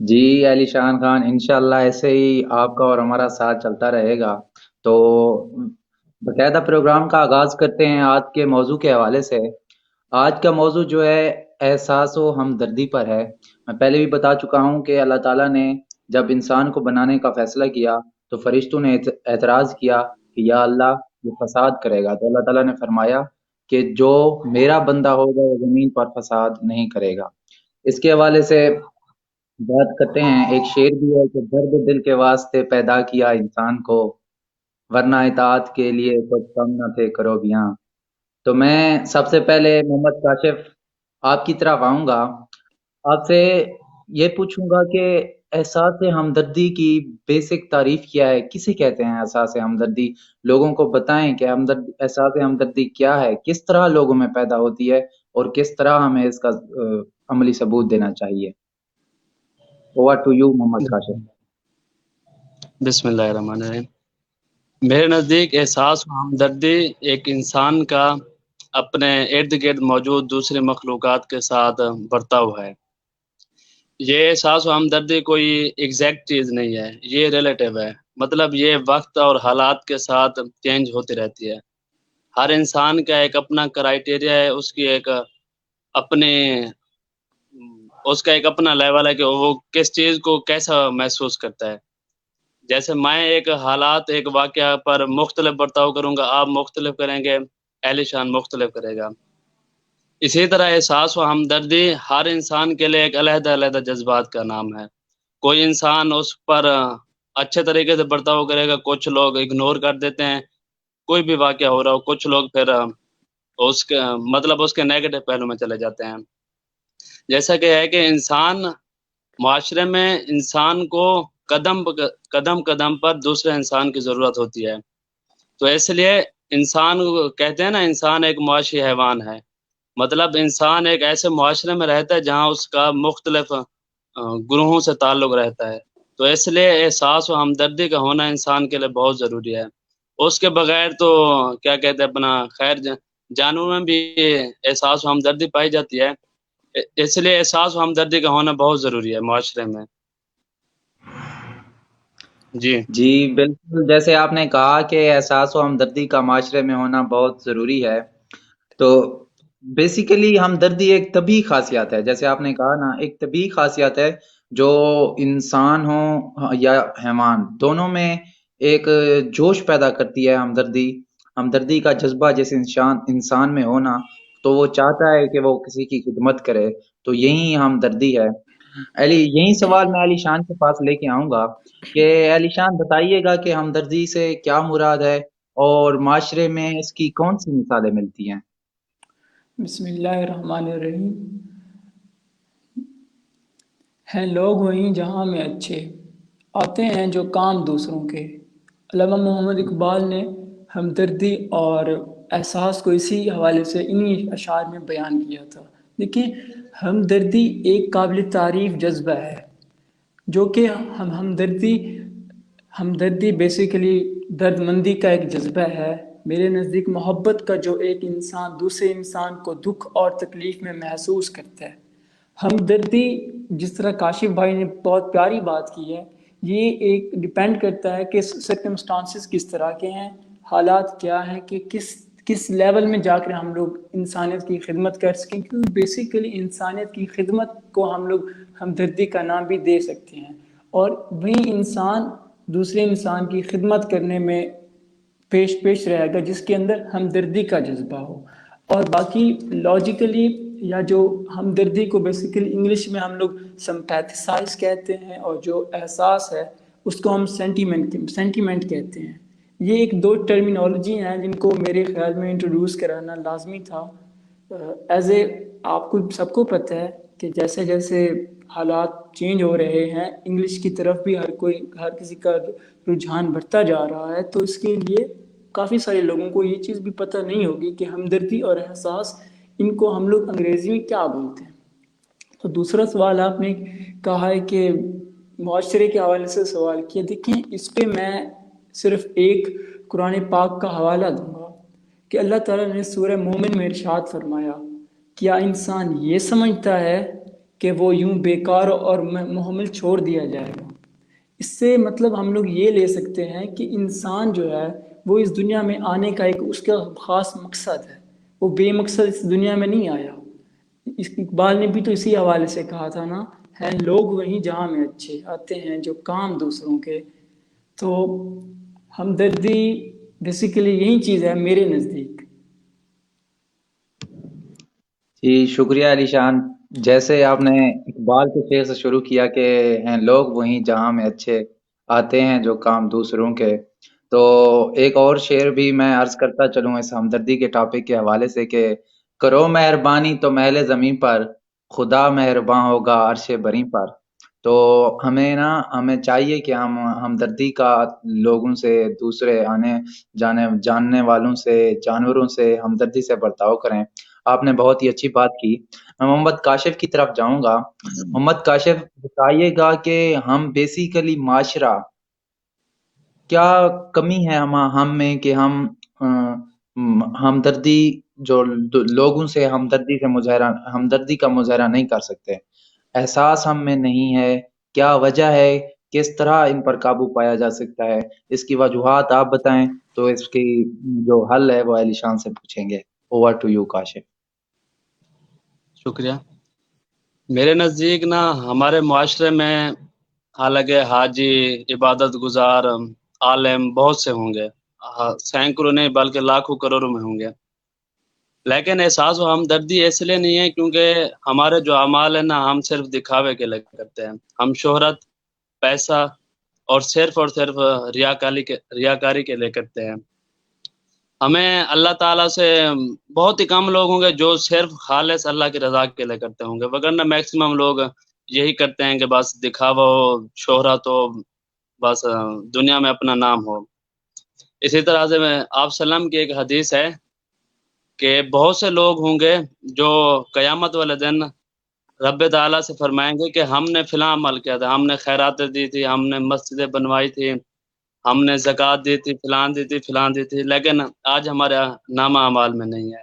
جی علی شان خان، انشاءاللہ ایسے ہی آپ کا اور ہمارا ساتھ چلتا رہے گا۔ تو باقاعدہ پروگرام کا آغاز کرتے ہیں آج کے موضوع کے حوالے سے۔ آج کا موضوع جو ہے احساس و ہمدردی پر ہے۔ میں پہلے بھی بتا چکا ہوں کہ اللہ تعالیٰ نے جب انسان کو بنانے کا فیصلہ کیا تو فرشتوں نے اعتراض کیا کہ یا اللہ یہ فساد کرے گا، تو اللہ تعالیٰ نے فرمایا کہ جو میرا بندہ ہوگا وہ زمین پر فساد نہیں کرے گا۔ اس کے حوالے سے بات کرتے ہیں، ایک شعر بھی ہے کہ درد دل کے واسطے پیدا کیا انسان کو، ورنہ اطاعت کے لیے کچھ کم نہ تھے کرو بیاں۔ تو میں سب سے پہلے محمد کاشف آپ کی طرف آؤں گا، آپ سے یہ پوچھوں گا کہ احساس ہمدردی کی بیسک تعریف کیا ہے، کسے کہتے ہیں احساس ہمدردی؟ لوگوں کو بتائیں کہ احساس ہمدردی کیا ہے، کس طرح لوگوں میں پیدا ہوتی ہے اور کس طرح ہمیں اس کا عملی ثبوت دینا چاہیے۔ اوور ٹو یو محمد کاشف۔ بسم اللہ الرحمن الرحیم۔ میرے نزدیک احساس و ہمدردی ایک انسان کا اپنے ارد گرد موجود دوسرے مخلوقات کے ساتھ برتاؤ ہے۔ یہ احساس و ہمدردی کوئی ایگزیکٹ چیز نہیں ہے، یہ ریلیٹیو ہے، مطلب یہ وقت اور حالات کے ساتھ چینج ہوتی رہتی ہے۔ ہر انسان کا ایک اپنا کرائٹیریا ہے، اس کی ایک اپنے اس کا ایک اپنا لیول ہے کہ وہ کس چیز کو کیسا محسوس کرتا ہے۔ جیسے میں ایک حالات ایک واقعہ پر مختلف برتاؤ کروں گا، آپ مختلف کریں گے، اہل شان مختلف کرے گا۔ اسی طرح احساس و ہمدردی ہر انسان کے لیے ایک علیحدہ علیحدہ جذبات کا نام ہے۔ کوئی انسان اس پر اچھے طریقے سے برتاؤ کرے گا، کچھ لوگ اگنور کر دیتے ہیں، کوئی بھی واقعہ ہو رہا ہو، کچھ لوگ پھر اس کے مطلب اس کے نیگیٹو پہلو میں چلے جاتے ہیں۔ جیسا کہ ہے کہ انسان معاشرے میں انسان کو قدم قدم پر دوسرے انسان کی ضرورت ہوتی ہے، تو اس لیے انسان کہتے ہیں نا انسان ایک معاشی حیوان ہے، مطلب انسان ایک ایسے معاشرے میں رہتا ہے جہاں اس کا مختلف گروہوں سے تعلق رہتا ہے، تو اس لیے احساس و ہمدردی کا ہونا انسان کے لیے بہت ضروری ہے۔ اس کے بغیر تو کیا کہتے ہیں اپنا خیر جانوروں میں بھی احساس و ہمدردی پائی جاتی ہے، اس لیے احساس و ہمدردی کا ہونا بہت ضروری ہے معاشرے میں۔ جی بالکل، جیسے آپ نے کہا کہ احساس و ہمدردی کا معاشرے میں ہونا بہت ضروری ہے، تو بیسیکلی ہمدردی ایک طبی خاصیت ہے، جیسے آپ نے کہا نا، ایک طبی خاصیت ہے جو انسان ہو یا حیوان دونوں میں ایک جوش پیدا کرتی ہے۔ ہمدردی کا جذبہ جس انسان میں ہونا، تو وہ چاہتا ہے کہ وہ کسی کی خدمت کرے، تو یہی ہمدردی ہے۔ یہی سوال میں علی شان کے پاس لے کے آؤں گا کہ علی شان بتائیے گا کہ ہمدردی سے کیا مراد ہے اور معاشرے میں اس کی کون سی مثالیں ملتی ہیں؟ بسم اللہ الرحمن الرحیم۔ ہیں لوگ وہیں جہاں میں اچھے، آتے ہیں جو کام دوسروں کے۔ علامہ محمد اقبال نے ہمدردی اور احساس کو اسی حوالے سے انہی اشعار میں بیان کیا تھا۔ دیکھیں، ہمدردی ایک قابل تعریف جذبہ ہے، جو کہ ہمدردی بیسیکلی درد مندی کا ایک جذبہ ہے۔ میرے نزدیک محبت کا جو ایک انسان دوسرے انسان کو دکھ اور تکلیف میں محسوس کرتا ہے۔ ہمدردی، جس طرح کاشف بھائی نے بہت پیاری بات کی ہے، یہ ایک ڈیپینڈ کرتا ہے کہ سرکمسٹانسز کس طرح کے ہیں، حالات کیا ہیں، کہ کس لیول میں جا کر ہم لوگ انسانیت کی خدمت کر سکیں، کیونکہ بیسیکلی انسانیت کی خدمت کو ہم لوگ ہمدردی کا نام بھی دے سکتے ہیں، اور وہی انسان دوسرے انسان کی خدمت کرنے میں پیش رہے گا جس کے اندر ہمدردی کا جذبہ ہو۔ اور باقی لاجیکلی، یا جو ہمدردی کو بیسیکلی انگلش میں ہم لوگ سمپیتھسائز کہتے ہیں، اور جو احساس ہے اس کو ہم سینٹیمنٹ کہتے ہیں۔ یہ ایک دو ٹرمینالوجی ہیں جن کو میرے خیال میں انٹروڈیوس کرانا لازمی تھا۔ آپ کو سب کو پتہ ہے کہ جیسے جیسے حالات چینج ہو رہے ہیں، انگلش کی طرف بھی ہر کسی کا رجحان بڑھتا جا رہا ہے، تو اس کے لیے کافی سارے لوگوں کو یہ چیز بھی پتہ نہیں ہوگی کہ ہمدردی اور احساس، ان کو ہم لوگ انگریزی میں کیا بولتے ہیں۔ تو دوسرا سوال آپ نے کہا ہے کہ معاشرے کے حوالے سے سوال کیا، دیکھیں اس پہ میں صرف ایک قرآن پاک کا حوالہ دوں گا کہ اللہ تعالیٰ نے سورہ مومن میں ارشاد فرمایا، کیا انسان یہ سمجھتا ہے کہ وہ یوں بیکار اور محمل چھوڑ دیا جائے گا۔ اس سے مطلب ہم لوگ یہ لے سکتے ہیں کہ انسان جو ہے وہ اس دنیا میں آنے کا ایک اس کا خاص مقصد ہے، وہ بے مقصد اس دنیا میں نہیں آیا۔ اقبال نے بھی تو اسی حوالے سے کہا تھا نا، ہیں لوگ وہیں جہاں میں اچھے، آتے ہیں جو کام دوسروں کے۔ تو ہمدردی بیسیکلی یہی چیز ہے میرے نزدیک۔ جی شکریہ علی شان، جیسے آپ نے اقبال کے شعر سے شروع کیا کہ ہیں لوگ وہیں جہاں میں اچھے، آتے ہیں جو کام دوسروں کے، تو ایک اور شعر بھی میں عرض کرتا چلوں اس ہمدردی کے ٹاپک کے حوالے سے کہ کرو مہربانی تو محل زمین پر، خدا مہرباں ہوگا عرش بری پر۔ تو ہمیں چاہیے کہ ہم ہمدردی کا لوگوں سے، دوسرے جاننے والوں سے، جانوروں سے ہمدردی سے برتاؤ کریں۔ آپ نے بہت ہی اچھی بات کی۔ میں محمد کاشف کی طرف جاؤں گا۔ محمد کاشف بتائیے گا کہ ہم بیسیکلی معاشرہ کیا کمی ہے ہم میں کہ ہم ہمدردی جو لوگوں سے ہمدردی کا مظاہرہ نہیں کر سکتے، احساس ہم میں نہیں ہے، کیا وجہ ہے، کس طرح ان پر قابو پایا جا سکتا ہے؟ اس کی وجوہات آپ بتائیں تو اس کی جو حل ہے وہ علی شان سے پوچھیں گے۔ Over to you Kashif. شکریہ۔ میرے نزدیک نا ہمارے معاشرے میں حالانکہ حاجی، عبادت گزار، عالم بہت سے ہوں گے، سینکڑوں نہیں بلکہ لاکھوں کروڑوں میں ہوں گے، لیکن احساس و ہمدردی اس لیے نہیں ہے کیونکہ ہمارے جو اعمال ہیں نا ہم صرف دکھاوے کے لیے کرتے ہیں۔ ہم شہرت، پیسہ اور صرف ریاکاری کے لیے کرتے ہیں۔ ہمیں اللہ تعالیٰ سے بہت ہی کم لوگ ہوں گے جو صرف خالص اللہ کی رضا کے لیے کرتے ہوں گے، وگرنہ میکسیمم لوگ یہی کرتے ہیں کہ بس دکھاوا ہو، شہرت ہو، بس دنیا میں اپنا نام ہو۔ اسی طرح سے آپ سلام کی ایک حدیث ہے کہ بہت سے لوگ ہوں گے جو قیامت والے دن رب تعالیٰ سے فرمائیں گے کہ ہم نے فلاں عمل کیا تھا، ہم نے خیراتیں دی تھی، ہم نے مسجدیں بنوائی تھی، ہم نے زکوٰۃ دی تھی، فلاں دی تھی، لیکن آج ہمارے نامہ اعمال میں نہیں ہے۔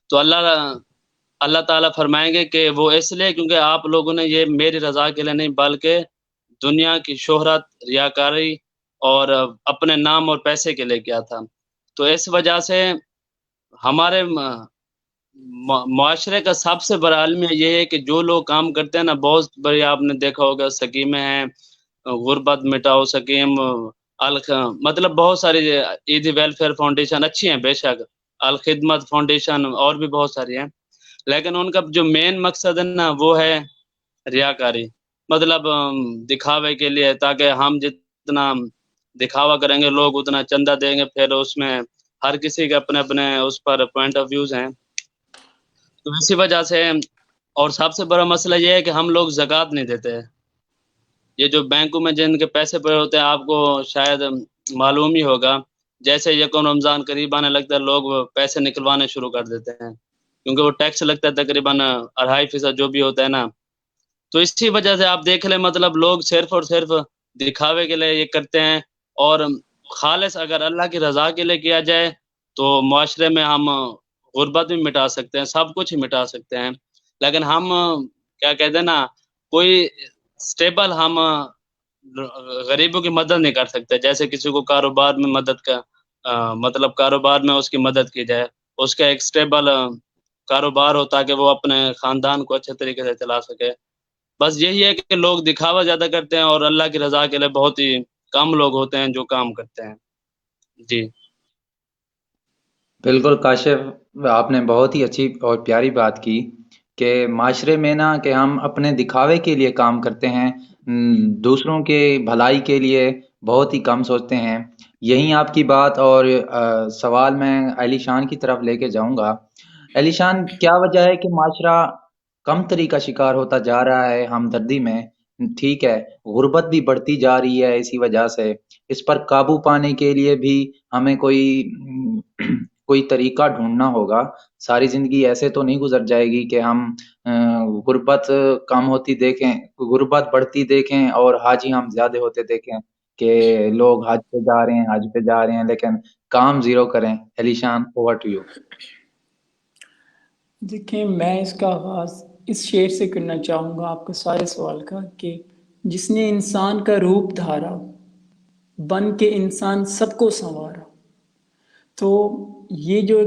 تو اللہ تعالیٰ فرمائیں گے کہ وہ اس لیے کیونکہ آپ لوگوں نے یہ میری رضا کے لیے نہیں بلکہ دنیا کی شہرت، ریاکاری اور اپنے نام اور پیسے کے لیے کیا تھا۔ تو اس وجہ سے ہمارے معاشرے کا سب سے بڑا المیہ یہ ہے کہ جو لوگ کام کرتے ہیں نا، بہت بڑی آپ نے دیکھا ہوگا سکیمیں ہیں، غربت مٹاؤ سکیم، مطلب بہت ساری عیدی ویلفیئر فاؤنڈیشن اچھی ہیں بے شک، الخدمت فاؤنڈیشن اور بھی بہت ساری ہیں، لیکن ان کا جو مین مقصد ہے نا وہ ہے ریاکاری، مطلب دکھاوے کے لیے، تاکہ ہم جتنا دکھاوا کریں گے لوگ اتنا چندہ دیں گے، پھر اس میں ہر کسی کے اپنے اپنے اس پر پوائنٹ آف ویوز ہیں۔ تو اسی وجہ سے، اور سب سے بڑا مسئلہ یہ ہے کہ ہم لوگ زکوٰۃ نہیں دیتے۔ یہ جو بینکوں میں جن کے پیسے پڑے ہوتے ہیں، آپ کو شاید معلوم ہی ہوگا، جیسے یکم رمضان قریب آنے لگتا ہے لوگ پیسے نکلوانے شروع کر دیتے ہیں، کیونکہ وہ ٹیکس لگتا ہے تقریباً 2.5% جو بھی ہوتا ہے نا۔ تو اسی وجہ سے آپ دیکھ لیں، مطلب لوگ صرف اور صرف دکھاوے کے لیے یہ کرتے ہیں، اور خالص اگر اللہ کی رضا کے لیے کیا جائے تو معاشرے میں ہم غربت بھی مٹا سکتے ہیں، سب کچھ ہی مٹا سکتے ہیں، لیکن ہم کیا کہتے ہیں نا، کوئی سٹیبل ہم غریبوں کی مدد نہیں کر سکتے، جیسے کسی کو کاروبار میں مدد کا مطلب کاروبار میں اس کی مدد کی جائے، اس کا ایک سٹیبل کاروبار ہو تاکہ وہ اپنے خاندان کو اچھے طریقے سے چلا سکے۔ بس یہی ہے کہ لوگ دکھاوا زیادہ کرتے ہیں اور اللہ کی رضا کے لیے بہت ہی کم لوگ ہوتے ہیں جو کام کرتے ہیں۔ جی بالکل کاشف، آپ نے بہت ہی اچھی اور پیاری بات کی کہ معاشرے میں نا کہ ہم اپنے دکھاوے کے لیے کام کرتے ہیں، دوسروں کے بھلائی کے لیے بہت ہی کم سوچتے ہیں۔ یہی آپ کی بات، اور سوال میں علی شان کی طرف لے کے جاؤں گا۔ علی شان، کیا وجہ ہے کہ معاشرہ کم تری کا شکار ہوتا جا رہا ہے ہمدردی میں؟ ٹھیک ہے، غربت بھی بڑھتی جا رہی ہے اسی وجہ سے، اس پر قابو پانے کے لیے بھی ہمیں کوئی طریقہ ڈھونڈنا ہوگا۔ ساری زندگی ایسے تو نہیں گزر جائے گی کہ ہم غربت کم ہوتی دیکھیں، غربت بڑھتی دیکھیں اور حاجی ہم زیادہ ہوتے دیکھیں کہ لوگ حج پہ جا رہے ہیں لیکن کام زیرو کریں۔ Ali Shan, over to you. دیکھیں، میں اس کا آغاز اس شعر سے کرنا چاہوں گا آپ کے سارے سوال کا کہ جس نے انسان کا روپ دھارا بن کے انسان سب کو سنوارا. تو یہ جو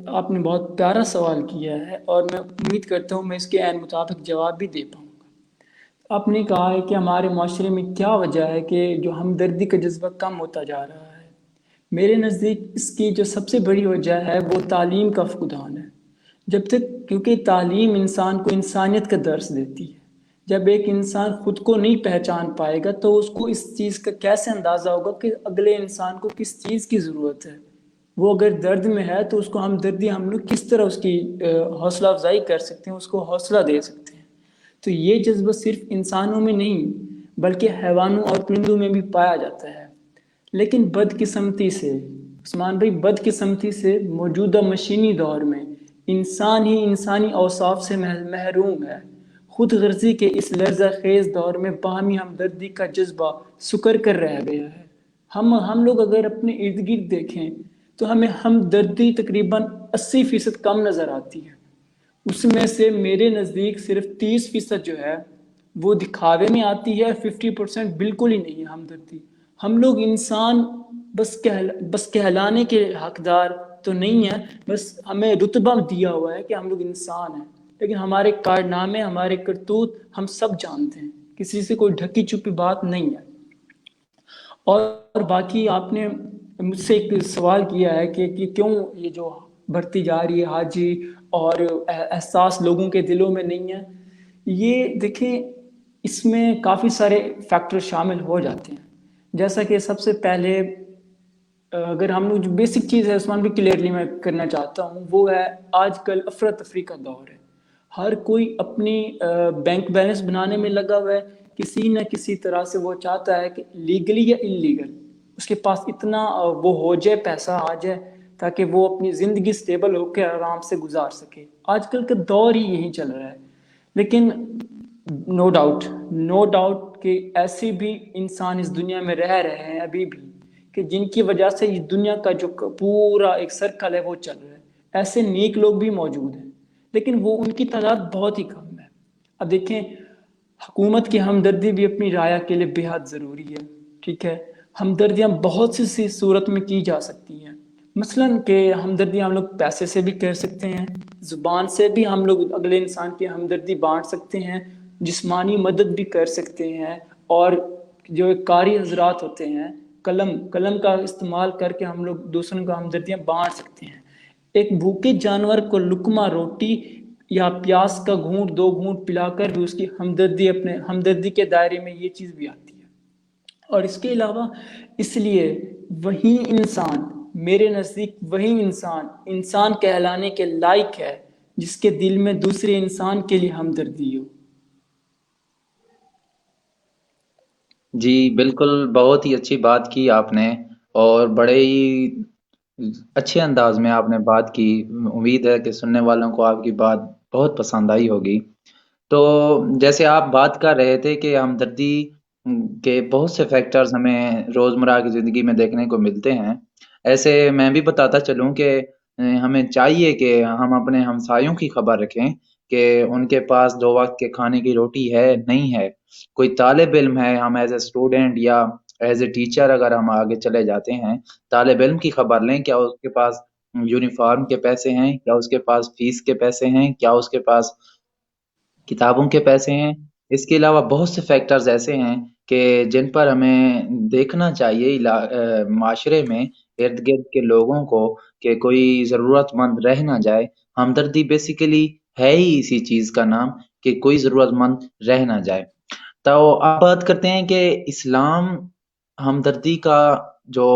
آپ نے بہت پیارا سوال کیا ہے اور میں امید کرتا ہوں میں اس کے عین مطابق جواب بھی دے پاؤں گا. آپ نے کہا ہے کہ ہمارے معاشرے میں کیا وجہ ہے کہ جو ہمدردی کا جذبہ کم ہوتا جا رہا ہے. میرے نزدیک اس کی جو سب سے بڑی وجہ ہے وہ تعلیم کا فقدان ہے. جب تک کیونکہ تعلیم انسان کو انسانیت کا درس دیتی ہے. جب ایک انسان خود کو نہیں پہچان پائے گا تو اس کو اس چیز کا کیسے اندازہ ہوگا کہ اگلے انسان کو کس چیز کی ضرورت ہے. وہ اگر درد میں ہے تو اس کو ہمدردی ہم لوگ کس طرح اس کی حوصلہ افزائی کر سکتے ہیں، اس کو حوصلہ دے سکتے ہیں. تو یہ جذبہ صرف انسانوں میں نہیں بلکہ حیوانوں اور پرندوں میں بھی پایا جاتا ہے. لیکن بدقسمتی سے عثمان بھائی، بدقسمتی سے موجودہ مشینی دور میں انسان ہی انسانی اوصاف سے محروم ہے. خود غرضی کے اس لرزہ خیز دور میں باہمی ہمدردی کا جذبہ سکر کر رہ گیا ہے. ہم لوگ اگر اپنے ارد گرد دیکھیں تو ہمیں ہمدردی تقریباً 80% کم نظر آتی ہے. اس میں سے میرے نزدیک صرف 30% جو ہے وہ دکھاوے میں آتی ہے، 50% بالکل ہی نہیں ہے ہمدردی. ہم لوگ انسان بس کہلانے کے حقدار تو نہیں ہیں، بس ہمیں رتبہ دیا ہوا ہے کہ ہم لوگ انسان ہیں، لیکن ہمارے کارنامے، ہمارے کرتوت ہم سب جانتے ہیں. کسی سے کوئی ڈھکی چھپی بات نہیں ہے. اور باقی آپ نے مجھ سے ایک سوال کیا ہے کہ کیوں یہ جو بڑھتی جا رہی ہے حاجی اور احساس لوگوں کے دلوں میں نہیں ہے. یہ دیکھیں، اس میں کافی سارے فیکٹر شامل ہو جاتے ہیں. جیسا کہ سب سے پہلے اگر ہم لوگ جو بیسک چیز ہے عثمان بھی کلیئرلی میں کرنا چاہتا ہوں، وہ ہے آج کل افراتفری کا دور ہے. ہر کوئی اپنی بینک بیلنس بنانے میں لگا ہوا ہے. کسی نہ کسی طرح سے وہ چاہتا ہے کہ لیگلی یا انلیگل اس کے پاس اتنا وہ ہو جائے، پیسہ آ جائے تاکہ وہ اپنی زندگی سٹیبل ہو کے آرام سے گزار سکے. آج کل کا دور ہی یہی چل رہا ہے. لیکن نو ڈاؤٹ کہ ایسے بھی انسان اس دنیا میں رہ رہے ہیں ابھی بھی کہ جن کی وجہ سے اس دنیا کا جو پورا ایک سرکل ہے وہ چل رہا ہے. ایسے نیک لوگ بھی موجود ہیں لیکن وہ ان کی تعداد بہت ہی کم ہے. اب دیکھیں، حکومت کی ہمدردی بھی اپنی رعایا کے لیے بے حد ضروری ہے. ٹھیک ہے، ہمدردیاں بہت سی صورت میں کی جا سکتی ہیں. مثلاً کہ ہمدردی ہم لوگ پیسے سے بھی کر سکتے ہیں، زبان سے بھی ہم لوگ اگلے انسان کی ہمدردی بانٹ سکتے ہیں، جسمانی مدد بھی کر سکتے ہیں، اور جو قاری حضرات ہوتے ہیں قلم کا استعمال کر کے ہم لوگ دوسروں کو ہمدردیاں بانٹ سکتے ہیں. ایک بھوکے جانور کو لقمہ روٹی یا پیاس کا گھونٹ 2 گھونٹ پلا کر بھی اس کی ہمدردی کے دائرے میں یہ چیز بھی آتی ہے. اور اس کے علاوہ اس لیے وہی انسان، میرے نزدیک وہی انسان کہلانے کے لائق ہے جس کے دل میں دوسرے انسان کے لیے ہمدردی ہو. جی بالکل، بہت ہی اچھی بات کی آپ نے، اور بڑے ہی اچھے انداز میں آپ نے بات کی. امید ہے کہ سننے والوں کو آپ کی بات بہت پسند آئی ہوگی. تو جیسے آپ بات کر رہے تھے کہ ہمدردی کے بہت سے فیکٹرز ہمیں روزمرہ کی زندگی میں دیکھنے کو ملتے ہیں، ایسے میں بھی بتاتا چلوں کہ ہمیں چاہیے کہ ہم اپنے ہمسایوں کی خبر رکھیں کہ ان کے پاس 2 وقت کے کھانے کی روٹی ہے نہیں ہے. کوئی طالب علم ہے، ہم ایز اے اسٹوڈنٹ یا ایز اے ٹیچر اگر ہم آگے چلے جاتے ہیں، طالب علم کی خبر لیں. کیا اس کے پاس یونیفارم کے پیسے ہیں؟ کیا اس کے پاس فیس کے پیسے ہیں؟ کیا اس کے پاس کتابوں کے پیسے ہیں؟ اس کے علاوہ بہت سے فیکٹرز ایسے ہیں کہ جن پر ہمیں دیکھنا چاہیے معاشرے میں ارد گرد کے لوگوں کو کہ کوئی ضرورت مند رہ نہ جائے. ہمدردی بیسیکلی ہے ہی اسی چیز کا نام کہ کوئی ضرورت مند رہ نہ جائے. تو آپ بات کرتے ہیں کہ اسلام ہمدردی کا جو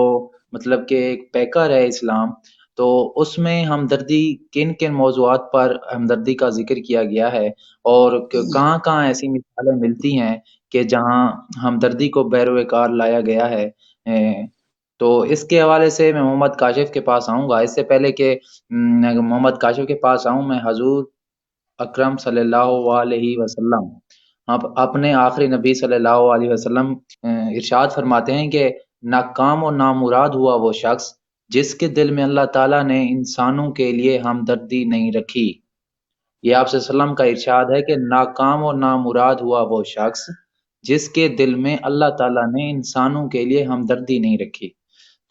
مطلب کہ ایک پیکر ہے اسلام، تو اس میں ہمدردی کن کن موضوعات پر ہمدردی کا ذکر کیا گیا ہے، اور کہاں کہاں ایسی مثالیں ملتی ہیں کہ جہاں ہمدردی کو بیروئے کار لایا گیا ہے. تو اس کے حوالے سے میں محمد کاشف کے پاس آؤں گا. اس سے پہلے کہ محمد کاشف کے پاس آؤں، میں حضور اکرم صلی اللہ علیہ وسلم اپنے آخری نبی صلی اللہ علیہ وسلم ارشاد فرماتے ہیں کہ ناکام و نامراد ہوا وہ شخص جس کے دل میں اللہ تعالیٰ نے انسانوں کے لیے ہمدردی نہیں رکھی. یہ آپ صلی اللہ علیہ وسلم کا ارشاد ہے کہ ناکام و نامراد ہوا وہ شخص جس کے دل میں اللہ تعالیٰ نے انسانوں کے لیے ہمدردی نہیں رکھی۔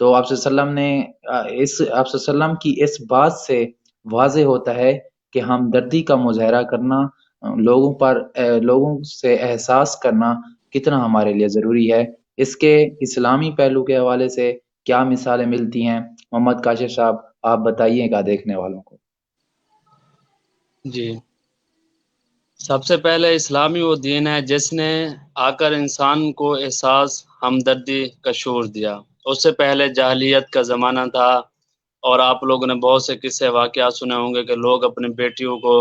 تو آپ صلی اللہ علیہ وسلم نے آپ صلی اللہ علیہ وسلم کی اس بات سے واضح ہوتا ہے کہ ہمدردی کا مظاہرہ کرنا، لوگوں سے احساس کرنا کتنا ہمارے لیے ضروری ہے۔ اس کے اسلامی پہلو کے حوالے سے کیا مثالیں ملتی ہیں؟ محمد کاشف صاحب آپ بتائیے گا دیکھنے والوں کو۔ جی، سب سے پہلے اسلامی وہ دین ہے جس نے آ کر انسان کو احساس ہمدردی کا شعور دیا۔ اس سے پہلے جاہلیت کا زمانہ تھا، اور آپ لوگوں نے بہت سے قصے واقعات سنے ہوں گے کہ لوگ اپنی بیٹیوں کو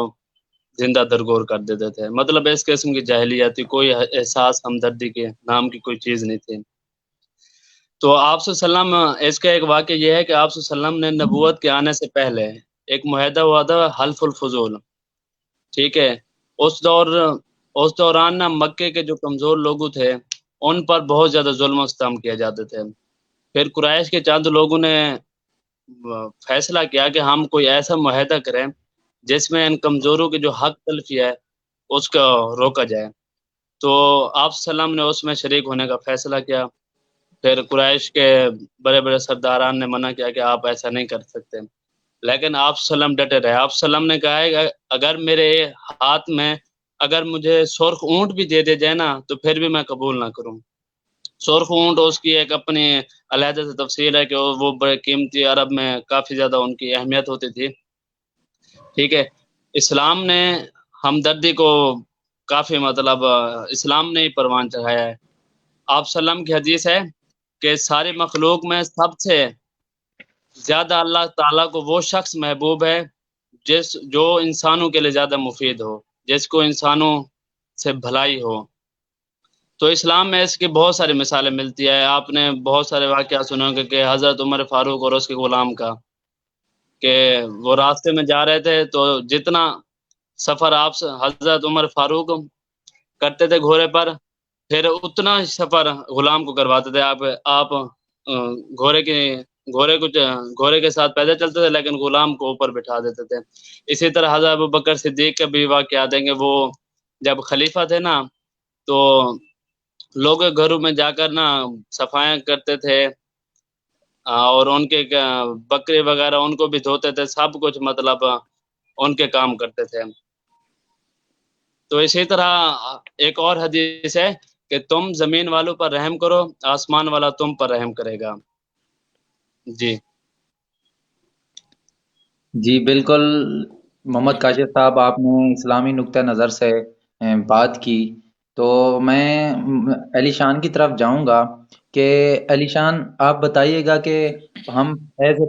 زندہ درگور کر دیتے تھے۔ مطلب اس قسم کی جاہلیت تھی، کوئی احساس ہمدردی کے نام کی کوئی چیز نہیں تھی۔ تو آپ صلی اللہ علیہ وسلم، اس کا ایک واقعہ یہ ہے کہ آپ صلی اللہ علیہ وسلم نے نبوت کے آنے سے پہلے ایک معاہدہ ہوا تھا حلف الفضول، ٹھیک ہے۔ اس دوران نا مکے کے جو کمزور لوگ تھے ان پر بہت زیادہ ظلم و ستم کیا جاتے تھے۔ پھر قریش کے چند لوگوں نے فیصلہ کیا کہ ہم کوئی ایسا معاہدہ کریں جس میں ان کمزوروں کی جو حق تلفی ہے اس کا روکا جائے۔ تو آپ صلی اللہ علیہ وسلم نے اس میں شریک ہونے کا فیصلہ کیا۔ پھر قریش کے بڑے بڑے سرداران نے منع کیا کہ آپ ایسا نہیں کر سکتے، لیکن آپ صلی اللہ علیہ وسلم ڈٹے رہے۔ آپ صلی اللہ علیہ وسلم نے کہا ہے کہ اگر میرے ہاتھ میں اگر مجھے سرخ اونٹ بھی دے دے جائے نا تو پھر بھی میں قبول نہ کروں۔ سرخ اونٹ اس کی ایک اپنی علیحدہ سے تفصیل ہے کہ وہ بڑے قیمتی، عرب میں کافی زیادہ ان کی اہمیت ہوتی تھی، ٹھیک ہے۔ اسلام نے ہمدردی کو کافی مطلب اسلام نے ہی پروان چڑھایا ہے۔ آپ صلی اللہ علیہ وسلم کی حدیث ہے کہ ساری مخلوق میں سب سے زیادہ اللہ تعالیٰ کو وہ شخص محبوب ہے جو انسانوں کے لیے زیادہ مفید ہو، جس کو انسانوں سے بھلائی ہو۔ تو اسلام میں اس کی بہت ساری مثالیں ملتی ہے۔ آپ نے بہت سارے واقعات سنے ہوں گے کہ حضرت عمر فاروق اور اس کے غلام کا، کہ وہ راستے میں جا رہے تھے تو جتنا سفر آپ حضرت عمر فاروق کرتے تھے گھوڑے پر، پھر اتنا ہی سفر غلام کو کرواتے تھے۔ آپ گھوڑے کے ساتھ پیدل چلتے تھے لیکن غلام کو اوپر بٹھا دیتے تھے۔ اسی طرح حضرت ابوبکر صدیق کا بھی واقعہ دیں گے۔ وہ جب خلیفہ تھے نا تو لوگ گھروں میں جا کر نا صفائیاں کرتے تھے، اور ان کے بکرے وغیرہ ان کو بھی دھوتے تھے، سب کچھ مطلب ان کے کام کرتے تھے۔ تو اسی طرح ایک اور حدیث ہے کہ تم زمین والوں پر رحم کرو، آسمان والا تم پر رحم کرے گا۔ جی جی بالکل محمد کاشف صاحب، آپ نے اسلامی نقطہ نظر سے بات کی، تو میں علی شان کی طرف جاؤں گا کہ علی شان آپ بتائیے گا کہ ہم ایز اے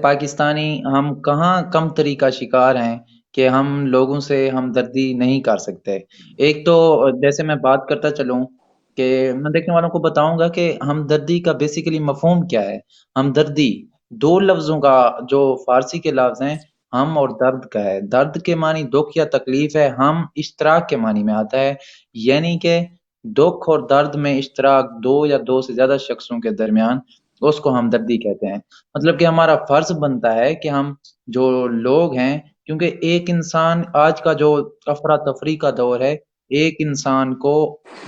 پاکستانی ہم کہاں کم تری کا شکار ہیں کہ ہم لوگوں سے ہمدردی نہیں کر سکتے۔ ایک تو جیسے میں بات کرتا چلوں کہ میں دیکھنے والوں کو بتاؤں گا کہ ہمدردی کا بیسیکلی مفہوم کیا ہے۔ ہمدردی دو لفظوں کا جو فارسی کے لفظ ہیں، ہم اور درد کا ہے۔ درد کے معنی دکھ یا تکلیف ہے، ہم اشتراک کے معنی میں آتا ہے، یعنی کہ دکھ اور درد میں اشتراک دو یا دو سے زیادہ شخصوں کے درمیان، اس کو ہمدردی کہتے ہیں۔ مطلب کہ ہمارا فرض بنتا ہے کہ ہم جو لوگ ہیں، کیونکہ ایک انسان، آج کا جو افراتفری کا دور ہے، ایک انسان کو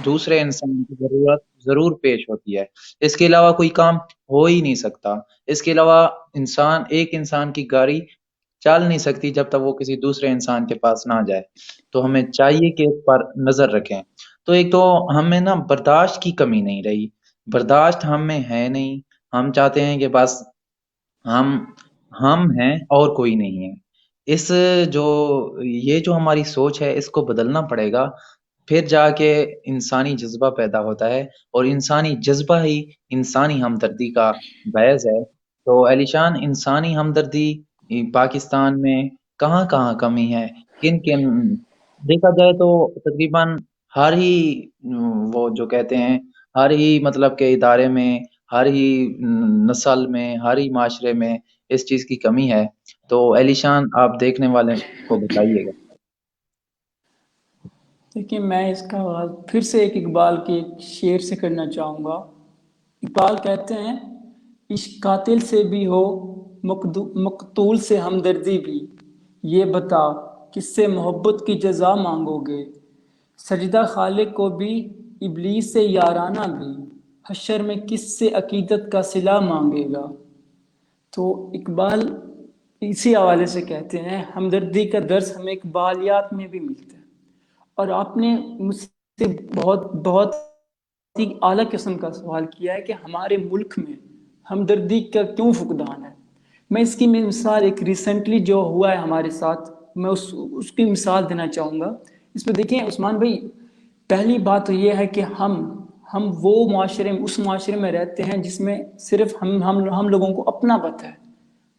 دوسرے انسان کی ضرورت ضرور پیش ہوتی ہے، اس کے علاوہ کوئی کام ہو ہی نہیں سکتا۔ اس کے علاوہ ایک انسان کی گاڑی چل نہیں سکتی جب تک وہ کسی دوسرے انسان کے پاس نہ جائے۔ تو ہمیں چاہیے کہ اس پر نظر رکھیں۔ تو ایک تو ہمیں نا برداشت کی کمی نہیں رہی، برداشت ہم میں ہے نہیں۔ ہم چاہتے ہیں کہ بس ہم ہیں اور کوئی نہیں ہے۔ یہ جو ہماری سوچ ہے، اس کو بدلنا پڑے گا، پھر جا کے انسانی جذبہ پیدا ہوتا ہے، اور انسانی جذبہ ہی انسانی ہمدردی کا باعث ہے۔ تو علی شان، انسانی ہمدردی پاکستان میں کہاں کہاں کمی ہے، کن دیکھا جائے تو تقریباً ہر ہی وہ جو کہتے ہیں ہر ہی مطلب کہ ادارے میں، ہر ہی نسل میں، ہر ہی معاشرے میں اس چیز کی کمی ہے۔ تو علی شان آپ دیکھنے والے کو بتائیے گا۔ دیکھیے، میں اس کا آغاز پھر سے ایک اقبال کے ایک شعر سے کرنا چاہوں گا۔ اقبال کہتے ہیں، عشق قاتل سے بھی ہو، مقتول سے ہمدردی بھی، یہ بتا کس سے محبت کی جزا مانگو گے، سجدہ خالق کو بھی ابلیس سے یارانہ بھی، حشر میں کس سے عقیدت کا صلہ مانگے گا۔ تو اقبال اسی حوالے سے کہتے ہیں ہمدردی کا درس ہمیں اقبالیات میں بھی ملتا ہے۔ اور آپ نے مجھ سے بہت بہت ہی اعلیٰ قسم کا سوال کیا ہے کہ ہمارے ملک میں ہمدردی کا کیوں فقدان ہے۔ میں اس کی مثال ایک ریسنٹلی جو ہوا ہے ہمارے ساتھ، میں اس کی مثال دینا چاہوں گا۔ اس میں دیکھیں عثمان بھائی، پہلی بات تو یہ ہے کہ ہم وہ اس معاشرے میں رہتے ہیں جس میں صرف ہم لوگوں کو اپنا پتہ ہے۔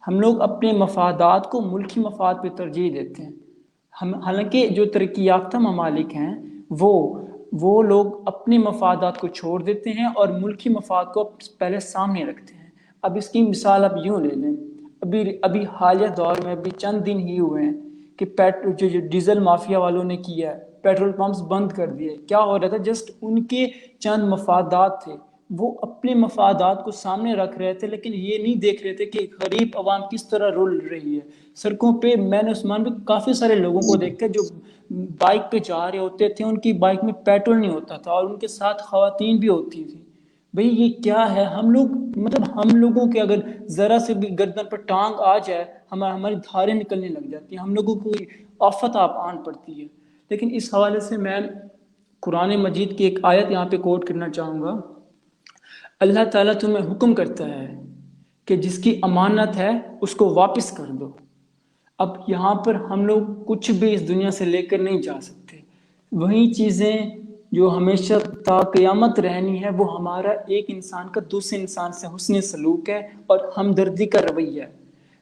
ہم لوگ اپنے مفادات کو ملکی مفاد پہ ترجیح دیتے ہیں۔ حالانکہ جو ترقی یافتہ ممالک ہیں وہ لوگ اپنے مفادات کو چھوڑ دیتے ہیں اور ملکی مفاد کو پہلے سامنے رکھتے ہیں۔ اب اس کی مثال آپ یوں لے لیں، ابھی حالیہ دور میں ابھی چند دن ہی ہوئے ہیں کہ جو ڈیزل مافیا والوں نے کیا ہے، پیٹرول پمپس بند کر دیے۔ کیا ہو رہا تھا؟ جسٹ ان کے چند مفادات تھے، وہ اپنے مفادات کو سامنے رکھ رہے تھے، لیکن یہ نہیں دیکھ رہے تھے کہ غریب عوام کس طرح رول رہی ہے۔ سڑکوں پہ میں نے عثمان بھی کافی سارے لوگوں کو دیکھا جو بائک پہ جا رہے ہوتے تھے، ان کی بائک میں پیٹرول نہیں ہوتا تھا اور ان کے ساتھ خواتین بھی ہوتی تھی۔ بھئی یہ کیا ہے؟ ہم لوگوں کے اگر ذرا سے بھی گردن پر ٹانگ آ جائے ہماری دھاریں نکلنے لگ جاتی ہیں، ہم لوگوں کو آفت آن پڑتی ہے۔ لیکن اس حوالے سے میں قرآن مجید کی ایک آیت یہاں پہ کوٹ کرنا چاہوں گا۔ اللہ تعالیٰ تمہیں حکم کرتا ہے کہ جس کی امانت ہے اس کو واپس کر دو۔ اب یہاں پر ہم لوگ کچھ بھی اس دنیا سے لے کر نہیں جا سکتے، وہی چیزیں جو ہمیشہ تا قیامت رہنی ہے وہ ہمارا ایک انسان کا دوسرے انسان سے حسن سلوک ہے اور ہمدردی کا رویہ ہے۔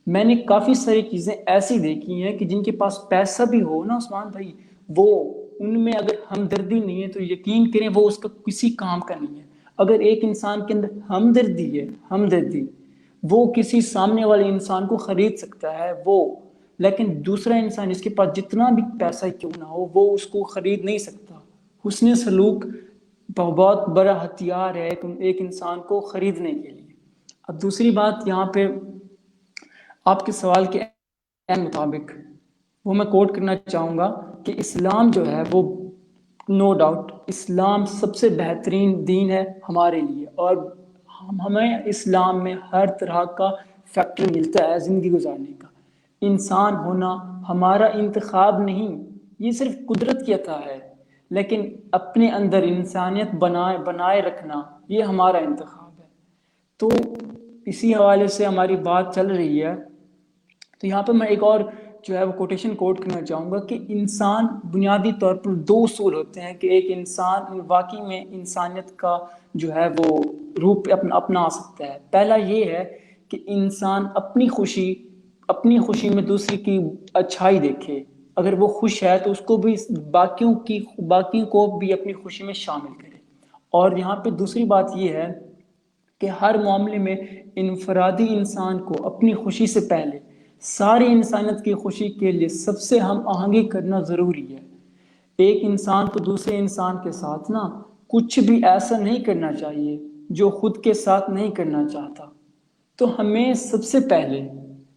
میں نے کافی ساری چیزیں ایسی دیکھی ہیں کہ جن کے پاس پیسہ بھی ہو نا عثمان بھائی، وہ ان میں اگر ہمدردی نہیں ہے تو یقین کریں وہ اس کا کسی کام کا نہیں ہے۔ اگر ایک انسان کے اندر ہمدردی وہ کسی سامنے والے انسان کو خرید سکتا ہے، لیکن دوسرا انسان جس کے پاس جتنا بھی پیسہ کیوں نہ ہو وہ اس کو خرید نہیں سکتا۔ حسن سلوک بہت بڑا ہتھیار ہے ایک انسان کو خریدنے کے لیے۔ اب دوسری بات یہاں پہ آپ کے سوال کے مطابق وہ میں کوٹ کرنا چاہوں گا کہ اسلام جو ہے وہ نو ڈاؤٹ اسلام سب سے بہترین دین ہے ہمارے لیے، اور ہمیں اسلام میں ہر طرح کا فیکٹر ملتا ہے زندگی گزارنے کا۔ انسان ہونا ہمارا انتخاب نہیں، یہ صرف قدرت کی عطا ہے، لیکن اپنے اندر انسانیت بنائے رکھنا یہ ہمارا انتخاب ہے۔ تو اسی حوالے سے ہماری بات چل رہی ہے، تو یہاں پہ میں ایک اور جو ہے وہ کوٹیشن کوٹ کرنا چاہوں گا کہ انسان بنیادی طور پر دو اصول ہوتے ہیں کہ ایک انسان واقعی میں انسانیت کا جو ہے وہ روپ اپنا سکتا ہے۔ پہلا یہ ہے کہ انسان اپنی خوشی میں دوسری کی اچھائی دیکھے، اگر وہ خوش ہے تو اس کو بھی باقیوں کو بھی اپنی خوشی میں شامل کرے۔ اور یہاں پہ دوسری بات یہ ہے کہ ہر معاملے میں انفرادی انسان کو اپنی خوشی سے پہلے ساری انسانیت کی خوشی کے لیے سب سے ہم آہنگی کرنا ضروری ہے۔ ایک انسان کو دوسرے انسان کے ساتھ کچھ بھی ایسا نہیں کرنا چاہیے جو خود کے ساتھ نہیں کرنا چاہتا۔ تو ہمیں سب سے پہلے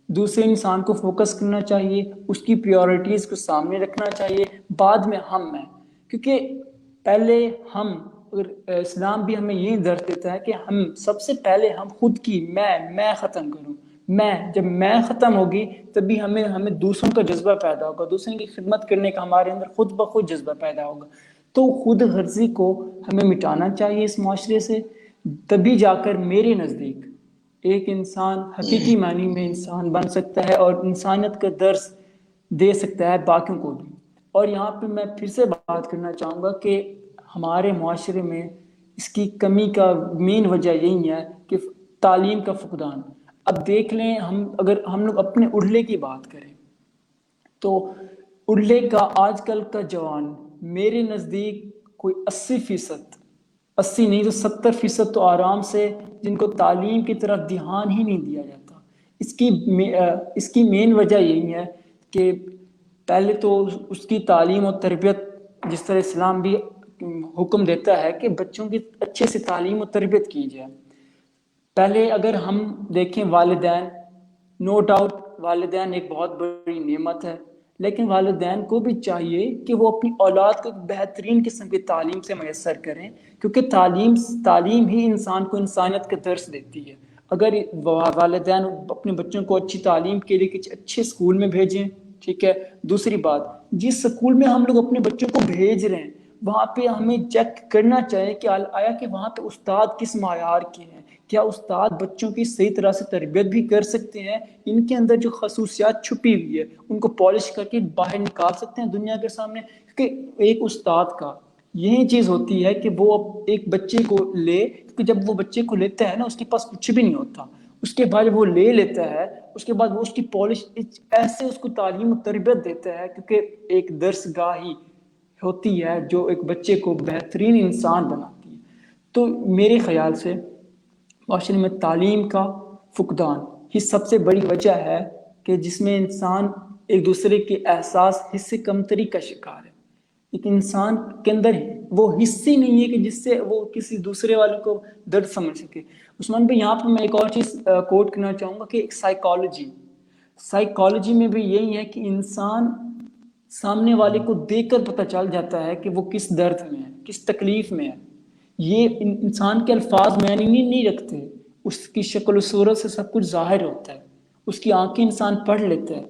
دوسرے انسان کو فوکس کرنا چاہیے، اس کی پریورٹیز کو سامنے رکھنا چاہیے، بعد میں کیونکہ پہلے اسلام بھی ہمیں یہ درس دیتا ہے کہ ہم سب سے پہلے ہم خود کی میں ختم کروں۔ جب میں ختم ہوگی تبھی ہمیں دوسروں کا جذبہ پیدا ہوگا، دوسروں کی خدمت کرنے کا ہمارے اندر خود بخود جذبہ پیدا ہوگا۔ تو خود غرضی کو ہمیں مٹانا چاہیے اس معاشرے سے، تبھی جا کر میرے نزدیک ایک انسان حقیقی معنی میں انسان بن سکتا ہے اور انسانیت کا درس دے سکتا ہے باقیوں کو بھی۔ اور یہاں پہ میں پھر سے بات کرنا چاہوں گا کہ ہمارے معاشرے میں اس کی کمی کا مین وجہ یہی ہے کہ تعلیم کا فقدان۔ اب دیکھ لیں اگر ہم لوگ اپنے اڑلے کی بات کریں تو اڑلے کا آج کل کا جوان میرے نزدیک کوئی 80 نہیں تو 70% تو آرام سے جن کو تعلیم کی طرف دھیان ہی نہیں دیا جاتا۔ اس کی مین وجہ یہی ہے کہ پہلے تو اس کی تعلیم اور تربیت، جس طرح اسلام بھی حکم دیتا ہے کہ بچوں کی اچھے سے تعلیم و تربیت کی جائے۔ پہلے اگر ہم دیکھیں والدین نو ڈاؤٹ والدین ایک بہت بڑی نعمت ہے، لیکن والدین کو بھی چاہیے کہ وہ اپنی اولاد کو بہترین قسم کی تعلیم سے میسر کریں، کیونکہ تعلیم ہی انسان کو انسانیت کا درس دیتی ہے۔ اگر والدین اپنے بچوں کو اچھی تعلیم کے لیے کسی اچھے اسکول میں بھیجیں، ٹھیک ہے۔ دوسری بات، جس اسکول میں ہم لوگ اپنے بچوں کو بھیج رہے ہیں وہاں پہ ہمیں چیک کرنا چاہیے کہ آیا کہ وہاں پہ استاد کس معیار کے ہیں، کیا استاد بچوں کی صحیح طرح سے تربیت بھی کر سکتے ہیں، ان کے اندر جو خصوصیات چھپی ہوئی ہے ان کو پالش کر کے باہر نکال سکتے ہیں دنیا کے سامنے۔ کیونکہ ایک استاد کا یہی چیز ہوتی ہے کہ وہ ایک بچے کو لے، کیونکہ جب وہ بچے کو لیتا ہے نا اس کے پاس کچھ بھی نہیں ہوتا، اس کے بعد وہ لے لیتا ہے، اس کے بعد وہ اس کی پالش ایسے اس کو تعلیم و تربیت دیتا ہے، کیونکہ ایک درس گاہی ہوتی ہے جو ایک بچے کو بہترین انسان بناتی ہے۔ تو میرے خیال سے معاشرے میں تعلیم کا فقدان ہی سب سے بڑی وجہ ہے کہ جس میں انسان ایک دوسرے کے احساس حصے کمتری کا شکار ہے۔ ایک انسان کے اندر وہ حصہ نہیں ہے کہ جس سے وہ کسی دوسرے والے کو درد سمجھ سکے۔ عثمان بھائی یہاں پہ میں ایک اور چیز کوٹ کرنا چاہوں گا کہ ایک سائیکالوجی میں بھی یہی ہے کہ انسان سامنے والے کو دیکھ کر پتہ چل جاتا ہے کہ وہ کس درد میں ہے، کس تکلیف میں ہے۔ یہ انسان کے الفاظ معنی نہیں رکھتے، اس کی شکل و صورت سے سب کچھ ظاہر ہوتا ہے، اس کی آنکھیں انسان پڑھ لیتا ہے۔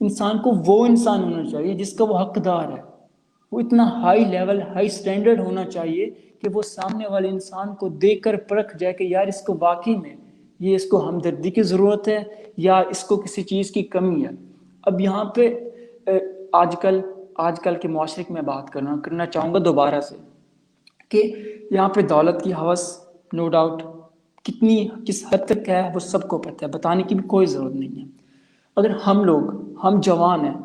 انسان کو وہ انسان ہونا چاہیے جس کا وہ حقدار ہے، وہ اتنا ہائی لیول ہائی سٹینڈرڈ ہونا چاہیے کہ وہ سامنے والے انسان کو دیکھ کر پرکھ جائے کہ یار اس کو واقعی میں یہ اس کو ہمدردی کی ضرورت ہے یا اس کو کسی چیز کی کمی ہے۔ اب یہاں پہ آج کل کے معاشرے کی میں بات کرنا چاہوں گا دوبارہ سے کہ یہاں پہ دولت کی ہوس نو ڈاؤٹ کس حد تک ہے وہ سب کو پتہ ہے، بتانے کی بھی کوئی ضرورت نہیں ہے۔ اگر ہم جوان ہیں،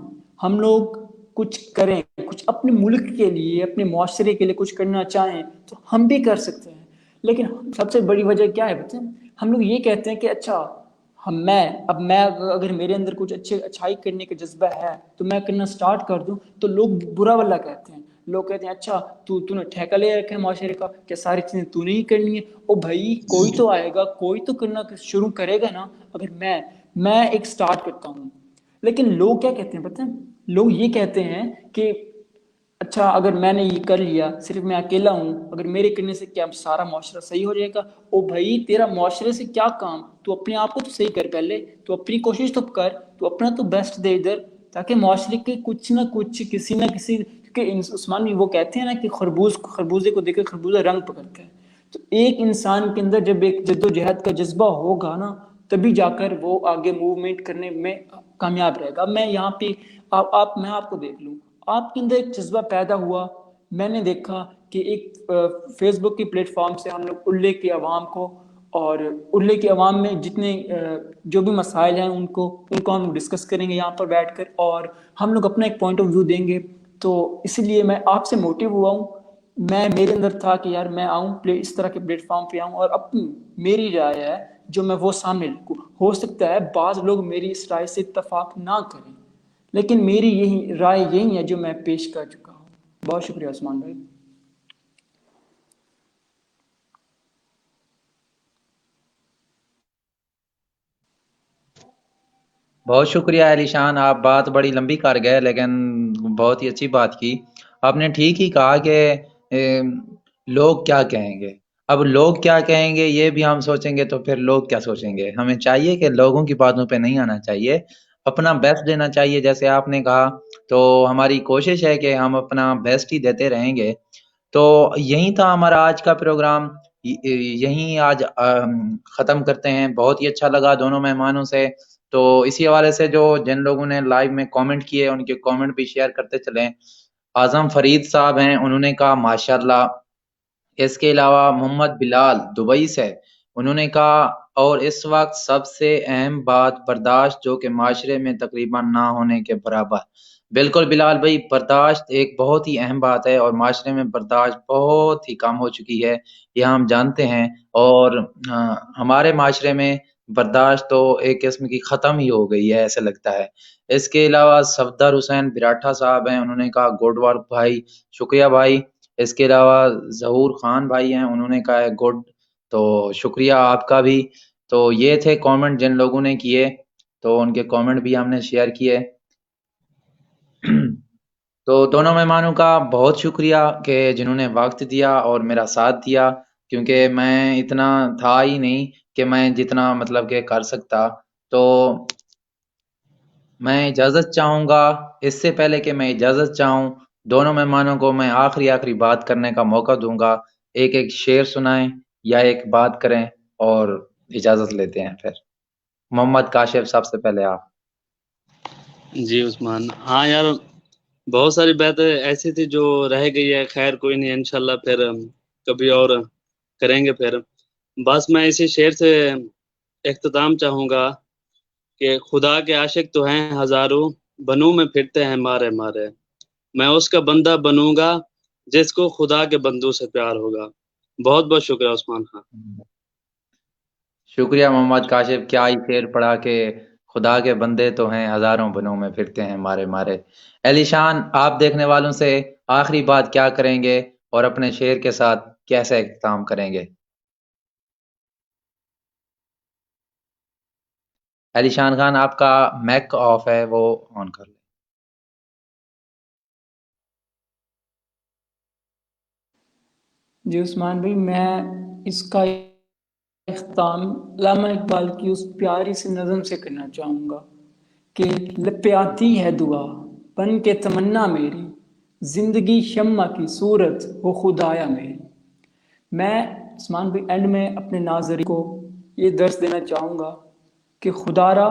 ہم لوگ کچھ کریں، کچھ اپنے ملک کے لیے اپنے معاشرے کے لیے کچھ کرنا چاہیں تو ہم بھی کر سکتے ہیں، لیکن سب سے بڑی وجہ کیا ہے بتائیں؟ ہم لوگ یہ کہتے ہیں کہ اچھا میں اگر میرے اندر کچھ اچھائی کرنے کا جذبہ ہے تو میں کرنا سٹارٹ کر دوں تو لوگ برا والا کہتے ہیں، لوگ کہتے ہیں اچھا تو نے ٹھیکہ لے رکھا ہے معاشرے کا کہ ساری چیزیں تو نے ہی کرنی ہے۔ او بھائی کوئی تو آئے گا، کوئی تو کرنا شروع کرے گا نا۔ اگر میں ایک سٹارٹ کرتا ہوں، لیکن لوگ کیا کہتے ہیں پتہ ہے؟ لوگ یہ کہتے ہیں کہ اچھا اگر میں نے یہ کر لیا، صرف میں اکیلا ہوں، اگر میرے کرنے سے کیا سارا معاشرہ صحیح ہو جائے گا؟ او بھائی تیرا معاشرے سے کیا کام، تو اپنے آپ کو تو صحیح کر، پہلے تو اپنی کوشش تو کر، تو اپنا تو بیسٹ دے ادھر، تاکہ معاشرے کے کچھ نہ کچھ کسی نہ کسی کہ عثمان بھی وہ کہتے ہیں نا کہ خربوزے کو دیکھ کر خربوزہ رنگ پکڑتا ہے۔ تو ایک انسان کے اندر جب ایک جد و جہد کا جذبہ ہوگا نا تبھی جا کر وہ آگے موومنٹ کرنے میں کامیاب رہے گا۔ میں یہاں پہ میں آپ کو دیکھ لوں، آپ کے اندر ایک جذبہ پیدا ہوا، میں نے دیکھا کہ ایک فیس بک کی پلیٹ فارم سے ہم لوگ اڑے کے عوام کو اور اڑے کے عوام میں جتنے جو بھی مسائل ہیں ان کو ہم ڈسکس کریں گے یہاں پر بیٹھ کر، اور ہم لوگ اپنا ایک پوائنٹ آف ویو دیں گے۔ تو اسی لیے میں آپ سے موٹیو ہوا ہوں، میرے اندر تھا کہ یار میں آؤں اس طرح کے پلیٹ فارم پہ آؤں اور اپنی میری رائے ہے جو میں وہ سامنے رکھوں۔ ہو سکتا ہے بعض لوگ میری اس رائے سے اتفاق نہ کریں، لیکن میری یہی رائے یہی ہے جو میں پیش کر چکا ہوں۔ بہت شکریہ عثمان بھائی۔ بہت شکریہ علی شان، آپ بات بڑی لمبی کر گئے لیکن بہت ہی اچھی بات کی آپ نے۔ ٹھیک ہی کہا کہ لوگ کیا کہیں گے، اب لوگ کیا کہیں گے یہ بھی ہم سوچیں گے تو پھر لوگ کیا سوچیں گے۔ ہمیں چاہیے کہ لوگوں کی باتوں پہ نہیں آنا چاہیے، اپنا بیسٹ دینا چاہیے جیسے آپ نے کہا۔ تو ہماری کوشش ہے کہ ہم اپنا بیسٹ ہی دیتے رہیں گے۔ تو یہی تھا ہمارا آج کا پروگرام، یہیں آج ختم کرتے ہیں۔ بہت ہی اچھا لگا دونوں مہمانوں سے۔ تو اسی حوالے سے جن لوگوں نے لائیو میں کامنٹ کیے ان کے کامنٹ بھی شیئر کرتے چلیں۔ اعظم فرید صاحب ہیں، انہوں نے کہا ماشاءاللہ۔ اس کے علاوہ محمد بلال دبئی سے انہوں نے کہا اور اس وقت سب سے اہم بات برداشت، جو کہ معاشرے میں تقریباً نہ ہونے کے برابر۔ بالکل بلال بھائی، برداشت ایک بہت ہی اہم بات ہے اور معاشرے میں برداشت بہت ہی کم ہو چکی ہے، یہ ہم جانتے ہیں۔ اور ہمارے معاشرے میں برداشت تو ایک قسم کی ختم ہی ہو گئی ہے ایسا لگتا ہے۔ اس کے علاوہ صفدر حسین براٹھا صاحب ہیں، انہوں نے کہا گڈ ورک بھائی، شکریہ بھائی۔ اس کے علاوہ ظہور خان بھائی ہیں، انہوں نے کہا ہے گڈ، تو شکریہ آپ کا بھی۔ تو یہ تھے کامنٹ جن لوگوں نے کیے۔ تو ان کے کامنٹ بھی ہم نے شیئر کیے۔ تو دونوں مہمانوں کا بہت شکریہ کہ جنہوں نے وقت دیا اور میرا ساتھ دیا، کیونکہ میں اتنا تھا ہی نہیں کہ میں جتنا مطلب کہ کر سکتا۔ تو میں اجازت چاہوں گا، اس سے پہلے کہ میں اجازت چاہوں، دونوں مہمانوں کو میں آخری بات کرنے کا موقع دوں گا۔ ایک شعر سنائیں یا ایک بات کریں اور اجازت لیتے ہیں پھر۔ محمد کاشف سب سے پہلے آپ۔ جی عثمان، ہاں یار بہت ساری باتیں ایسی تھی جو رہ گئی ہے، خیر کوئی نہیں، انشاءاللہ پھر کبھی اور کریں گے پھر۔ بس میں اسی شعر سے اختتام چاہوں گا کہ خدا کے عاشق تو ہیں ہزاروں، بنوں میں پھرتے ہیں مارے مارے، میں اس کا بندہ بنوں گا جس کو خدا کے بندوں سے پیار ہوگا۔ بہت بہت شکریہ عثمان خان۔ شکریہ محمد کاشف، کیا ہی شعر پڑھا کہ خدا کے بندے تو ہیں ہزاروں، بنوں میں پھرتے ہیں مارے مارے۔ علی شان، آپ دیکھنے والوں سے آخری بات کیا کریں گے اور اپنے شعر کے ساتھ کیسے اختتام کریں گے؟ علی شان خان، آپ کا میک آف ہے، وہ آن کر لیں۔ جی عثمان بھائی، میں اس کا اختتام علامہ اقبال کی اس پیاری سی نظم سے کرنا چاہوں گا کہ لپے آتی ہے دعا بن کے تمنا میری، زندگی شمع کی صورت ہو خدایا میری۔ میں عثمان بھائی اینڈ میں اپنے ناظرین کو یہ درس دینا چاہوں گا کہ خدا را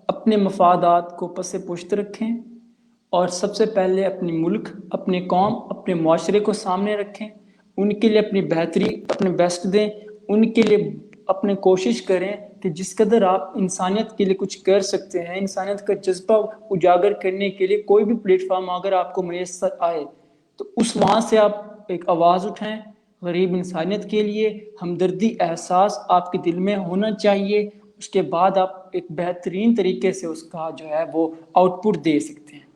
اپنے مفادات کو پس پشت رکھیں اور سب سے پہلے اپنی ملک، اپنے قوم، اپنے معاشرے کو سامنے رکھیں، ان کے لیے اپنی بہتری، اپنے بیسٹ دیں، ان کے لیے اپنے کوشش کریں کہ جس قدر آپ انسانیت کے لیے کچھ کر سکتے ہیں، انسانیت کا جذبہ اجاگر کرنے کے لیے کوئی بھی پلیٹ فارم اگر آپ کو میسر آئے تو اس وہاں سے آپ ایک آواز اٹھائیں۔ غریب انسانیت کے لیے ہمدردی احساس آپ کے دل میں ہونا چاہیے، اس کے بعد آپ ایک بہترین طریقے سے اس کا جو ہے وہ آؤٹ پٹ دے سکتے ہیں۔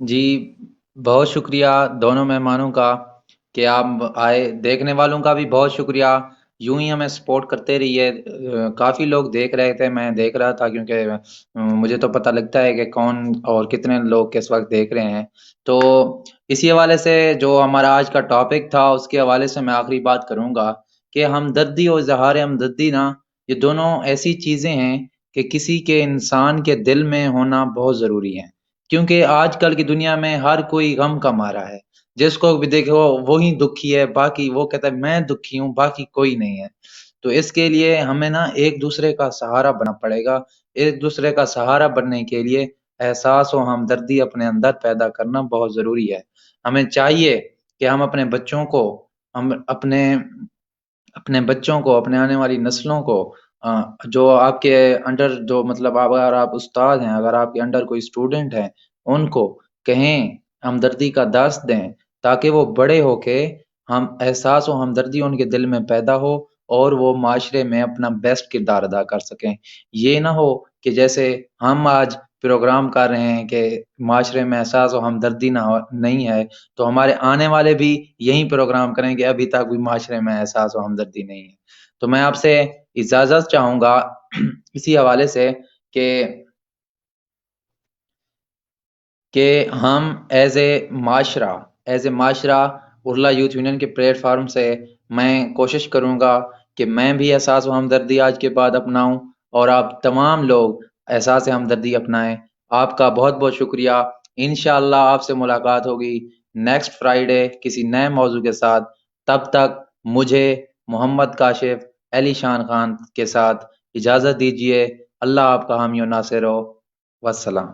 جی بہت شکریہ دونوں مہمانوں کا کہ آپ آئے، دیکھنے والوں کا بھی بہت شکریہ، یوں ہی ہمیں سپورٹ کرتے رہیے۔ کافی لوگ دیکھ رہے تھے، میں دیکھ رہا تھا، کیونکہ مجھے تو پتہ لگتا ہے کہ کون اور کتنے لوگ کس وقت دیکھ رہے ہیں۔ تو اسی حوالے سے جو ہمارا آج کا ٹاپک تھا اس کے حوالے سے میں آخری بات کروں گا کہ ہمدردی اور اظہار ہمدردی نا، یہ دونوں ایسی چیزیں ہیں کہ کسی کے انسان کے دل میں ہونا بہت ضروری ہے، کیونکہ آج کل کی دنیا میں ہر کوئی غم کا مارا ہے، جس کو بھی دیکھو وہی دکھی ہے، باقی وہ کہتا ہے میں دکھی ہوں، باقی کوئی نہیں ہے۔ تو اس کے لیے ہمیں نا ایک دوسرے کا سہارا بننا پڑے گا۔ ایک دوسرے کا سہارا بننے کے لیے احساس و ہمدردی اپنے اندر پیدا کرنا بہت ضروری ہے۔ ہمیں چاہیے کہ ہم اپنے بچوں کو، ہم اپنے بچوں کو، اپنے آنے والی نسلوں کو، جو آپ کے انڈر، جو مطلب اگر آپ استاد ہیں، اگر آپ کے انڈر کوئی اسٹوڈنٹ ہیں، ان کو کہیں، ہمدردی کا درس دیں، تاکہ وہ بڑے ہو کے ہم احساس و ہمدردی ان کے دل میں پیدا ہو اور وہ معاشرے میں اپنا بیسٹ کردار ادا کر سکیں۔ یہ نہ ہو کہ جیسے ہم آج پروگرام کر رہے ہیں کہ معاشرے میں احساس و ہمدردی نہیں ہے، تو ہمارے آنے والے بھی یہی پروگرام کریں کہ ابھی تک بھی معاشرے میں احساس و ہمدردی نہیں ہے۔ تو میں آپ سے اجازت چاہوں گا اسی حوالے سے کہ ہم ایز اے معاشرہ ارلا یوتھ یونین کے پلیٹ فارم سے میں کوشش کروں گا کہ میں بھی احساس و ہمدردی آج کے بعد اپناؤں اور آپ تمام لوگ احساس ہمدردی اپنائیں۔ آپ کا بہت بہت شکریہ۔ انشاءاللہ آپ سے ملاقات ہوگی نیکسٹ فرائیڈے کسی نئے موضوع کے ساتھ۔ تب تک مجھے محمد کاشف، علی شان خان کے ساتھ اجازت دیجیے۔ اللہ آپ کا حامی و ناصر ہو۔ والسلام۔